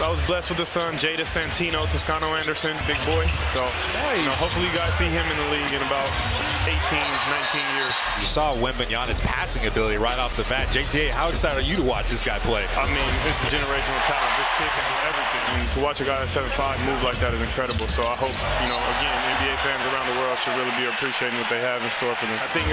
I was blessed with a son, Jada Santino, Toscano Anderson, big boy. So, hopefully you guys see him in the league in about 18, 19 years. You saw Wembanyama's passing ability right off the bat. JTA, how excited are you to watch this guy play? I mean, it's a generational talent. This kid can do everything. And to watch a guy at 7'5" move like that is incredible. So I hope, again, NBA fans around the world should really be appreciating what they have in store for them. I think,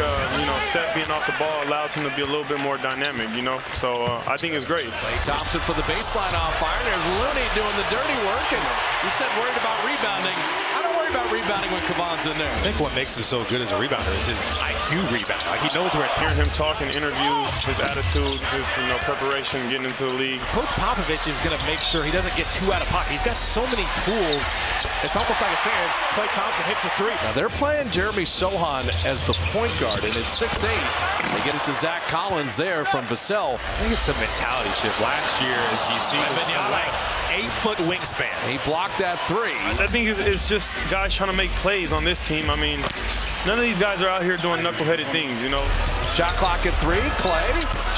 Steph being off the ball allows him to be a little bit more dynamic, So I think it's great. Klay Thompson for the baseline on fire. There's Looney doing the dirty work. And you said worried about rebounding. I don't worry about rebounding when Kevon's in there. I think what makes him so good as a rebounder is his IQ rebound. Like, he knows where it's hearing him talk in interviews, his attitude, his preparation, getting into the league. Coach Popovich is going to make sure he doesn't get too out of pocket. He's got so many tools. It's almost like a saying as Klay Thompson hits a three. Now they're playing Jeremy Sohan as the point guard, and it's 6'8". They get it to Zach Collins there from Vassell. I think it's a mentality shift. Last year, as you see, like 8-foot wingspan. He blocked that three. I think it's just guys trying to make plays on this team. I mean, none of these guys are out here doing knuckleheaded things, Shot clock at 3. Klay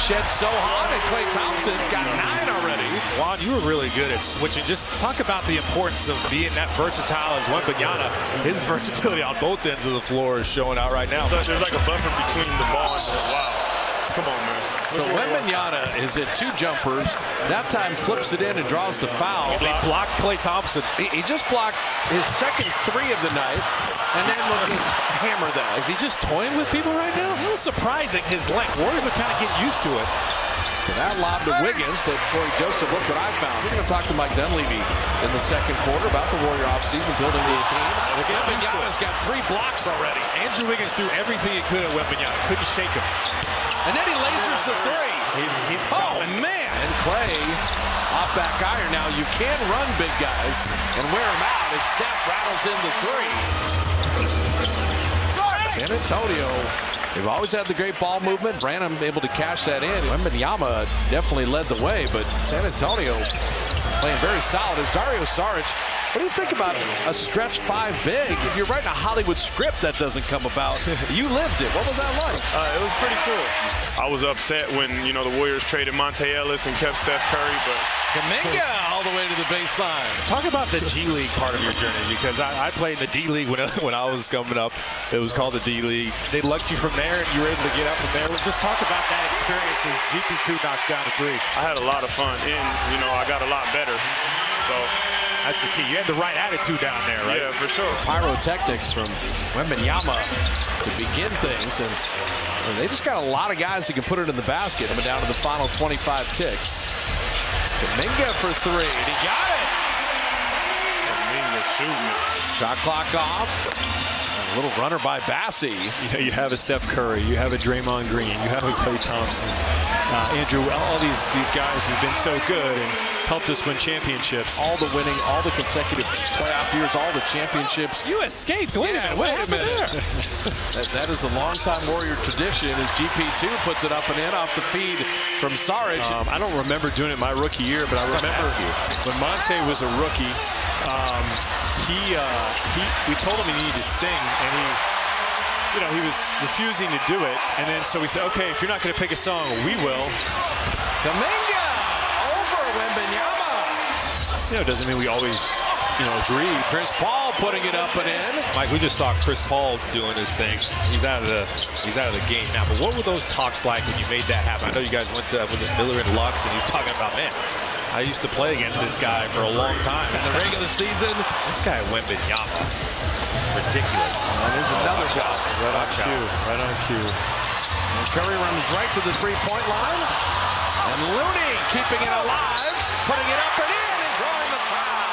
sheds Sohan, and Klay Thompson's got 9 already. Juan, you were really good at switching. Just talk about the importance of being that versatile as Wembanyama. His versatility on both ends of the floor is showing out right now. There's like a buffer between the ball and wow. Come on, man. So Wembanyama is at 2 jumpers. That time flips it in and draws the foul. He blocked Klay Thompson. He just blocked his second 3 of the night, and then will just hammer that. Is he just toying with people right now? A little surprising, his length. Warriors are kind of getting used to it. So that lob to Wiggins, but Corey Joseph, look what I found. We're going to talk to Mike Dunleavy in the second quarter about the Warrior offseason, building this team. Wembanyama's got 3 blocks already. Andrew Wiggins threw everything he could at Wembanyama. Couldn't shake him. And then he lasers the 3. He's oh, man. And Klay off back iron. Now, you can run big guys and wear them out as Steph rattles in the 3. San Antonio, they've always had the great ball movement. Branham able to cash that in. Wembanyama definitely led the way, but San Antonio playing very solid as Dario Saric. What do you think about a stretch 5 big? If you're writing a Hollywood script, that doesn't come about. You lived it. What was that like? It was pretty cool. I was upset when, the Warriors traded Monte Ellis and kept Steph Curry, but Kuminga all the way to the baseline. Talk about the G League part of your journey, because I played in the D League when I was coming up. It was called the D League. They lucked you from there, and you were able to get up from there. Just talk about that experience as GP2 knocked down a 3. I had a lot of fun, and, I got a lot better. So that's the key. You had the right attitude down there, right? Yeah, for sure. Pyrotechnics from Wembanyama to begin things, and they just got a lot of guys who can put it in the basket. Coming down to the final 25 ticks. Kuminga for 3, and he got it. Kuminga shooting. Shot clock off. A little runner by Bassi. You have a Steph Curry, you have a Draymond Green, you have a Klay Thompson, Andrew, all these guys who've been so good and helped us win championships. All the winning, all the consecutive playoff years, all the championships. You escaped. Wait a minute. There? that is a long-time Warrior tradition as GP2 puts it up and in off the feed from Saric. I don't remember doing it my rookie year, but I remember when Monte was a rookie, we told him he needed to sing, and he was refusing to do it, and then so we said, okay, if you're not going to pick a song, we will. Kuminga over Wembanyama. It doesn't mean we always, agree. Chris Paul putting it up and in. Mike, we just saw Chris Paul doing his thing. He's out of the game now. But what were those talks like when you made that happen? I know you guys went to, was it Miller and Lux, and he was talking about, man, I used to play against this guy for a long time. In the regular season, this guy Wembanyama, ridiculous. And there's another shot. Right on cue. Right on cue. And Curry runs right to the 3-point line. And Looney keeping it alive, putting it up and in, and drawing the foul.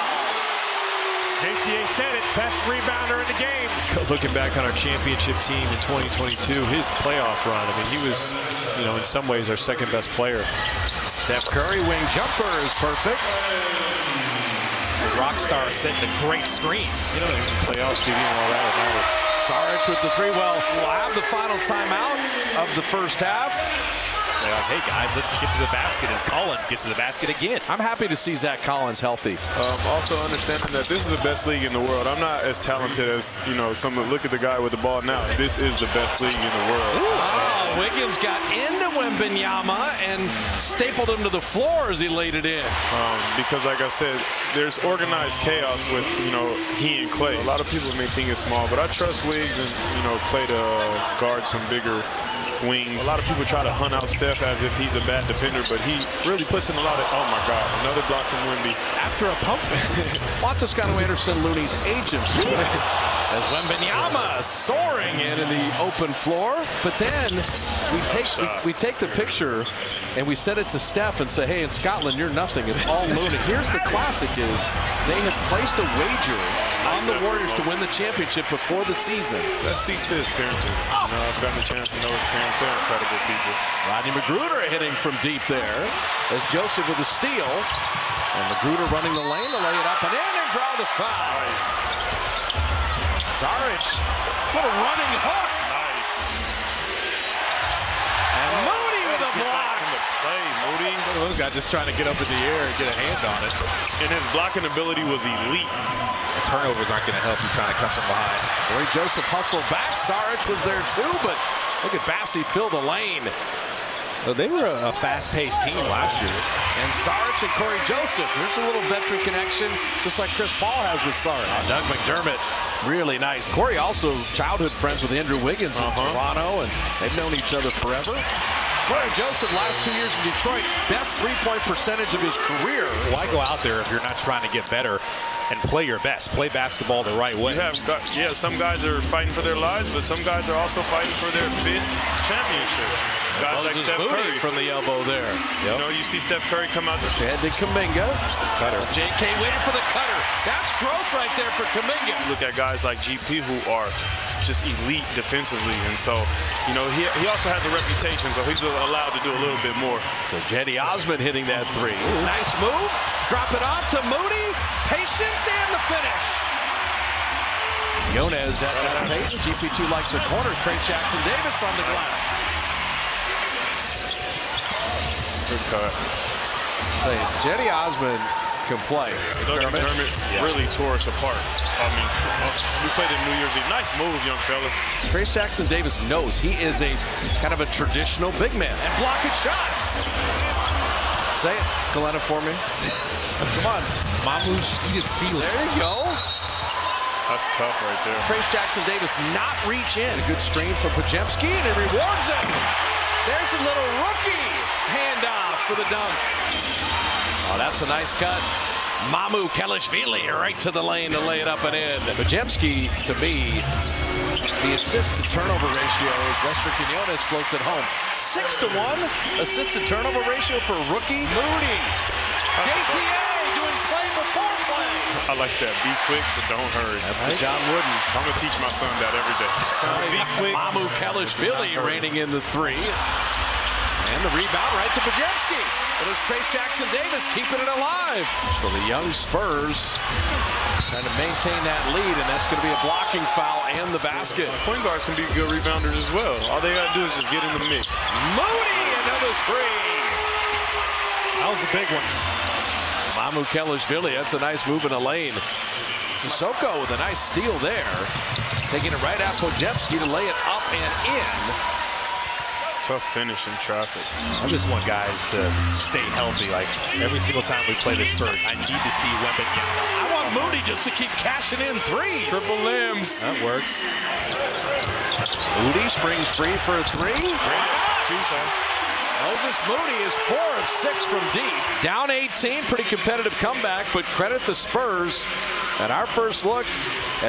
JTA said it, best rebounder in the game. Looking back on our championship team in 2022, his playoff run, he was, in some ways our second best player. Steph Curry wing jumper is perfect. The Rockstar setting a great screen. Playoff seeding and all that would matter. Saric with the 3. Well, we'll have the final timeout of the first half. They're like, hey guys, let's get to the basket as Collins gets to the basket again. I'm happy to see Zach Collins healthy. Also understanding that this is the best league in the world. I'm not as talented as, some look at the guy with the ball now. This is the best league in the world. Oh, Wiggins got into Wembanyama and stapled him to the floor as he laid it in. Because, like I said, there's organized chaos with, he and Clay. A lot of people may think it's small, but I trust Wiggs and, Clay to guard some bigger wings. A lot of people try to hunt out Steph as if he's a bad defender, but he really puts in a lot of, oh my God, another block from Wemby. After a pump fake. Toscano Anderson, Looney's agent. As Wembanyama soaring in the open floor. But then we take the picture and we send it to Steph and say, hey, in Scotland, you're nothing. It's all Looney. Here's the classic is they had placed a wager on the Warriors to win the championship before the season. That speaks to his parenting. I've gotten a chance to know his parents. They're incredible people. Rodney Magruder hitting from deep there as Joseph with a steal. And Magruder running the lane to lay it up and in and draw the foul. Nice. Saric, what a running hook. Nice. And Moody with a block. Play, Moody. Those guys just trying to get up in the air and get a hand on it. And his blocking ability was elite. The turnovers aren't going to help you trying to come from behind. Corey Joseph hustled back. Saric was there too, but look at Bassey fill the lane. Well, they were a fast-paced team last year. And Saric and Corey Joseph. There's a little veteran connection, just like Chris Paul has with Saric. Doug McDermott, really nice. Corey also childhood friends with Andrew Wiggins in Toronto, and they've known each other forever. Corey Joseph, last 2 years in Detroit, best three-point percentage of his career. Why go out there if you're not trying to get better and play your best? Play basketball the right way. Some guys are fighting for their lives, but some guys are also fighting for their fifth championship. Guys like Steph Curry from the elbow there. Yep. You see Steph Curry come out. Shandon Kuminga. Cutter. JK waiting for the cutter. That's growth right there for Kuminga. Look at guys like GP who are just elite defensively, and so he also has a reputation, so he's allowed to do a little bit more. So Jetty Osman hitting that three. Nice move. Drop it off to Moody. Patience and the finish. Yonez at that pace. GP2 likes the corners. Trey Jackson Davis on the glass. Good cut. Jetty Osman can play. McDermott really tore us apart. We played in New Year's Eve. Nice move, young fella. Trace Jackson Davis knows he is a kind of a traditional big man and blocking shots. Say it, Galena, for me. Come on. Mamu Skeetis-Feely. There you go. That's tough right there. Trace Jackson Davis not reach in. A good screen from Podziemski, and it rewards him. There's a little rookie handoff for the dunk. Oh, that's a nice cut. Mamu Kelishvili right to the lane to lay it up and in. Podziemski, to me, the assist-to-turnover ratio as Lester Quinones floats it home. 6-to-1 assist-to-turnover ratio for rookie Moody. JTA doing play before play. I like that. Be quick, but don't hurry. That's the John Wooden. I'm going to teach my son that every day. Son, be quick. Mamu Kelishvili raining in the three. And the rebound right to Podziemski. It is Trace Jackson Davis keeping it alive. So the young Spurs trying to maintain that lead, and that's going to be a blocking foul and the basket. Point guards can be good rebounders as well. All they got to do is just get in the mix. Moody, another three. That was a big one. Mamu Kelishvili, that's a nice move in the lane. Sissoko with a nice steal there. Taking it right at Podziemski to lay it up and in. Tough finish in traffic. I just want guys to stay healthy. Like every single time we play the Spurs, I need to see Wembanyama. I want Moody just to keep cashing in threes. Triple limbs. That works. Moody springs free for a three. Moses Moody is 4 of 6 from deep. Down 18, pretty competitive comeback, but credit the Spurs at our first look at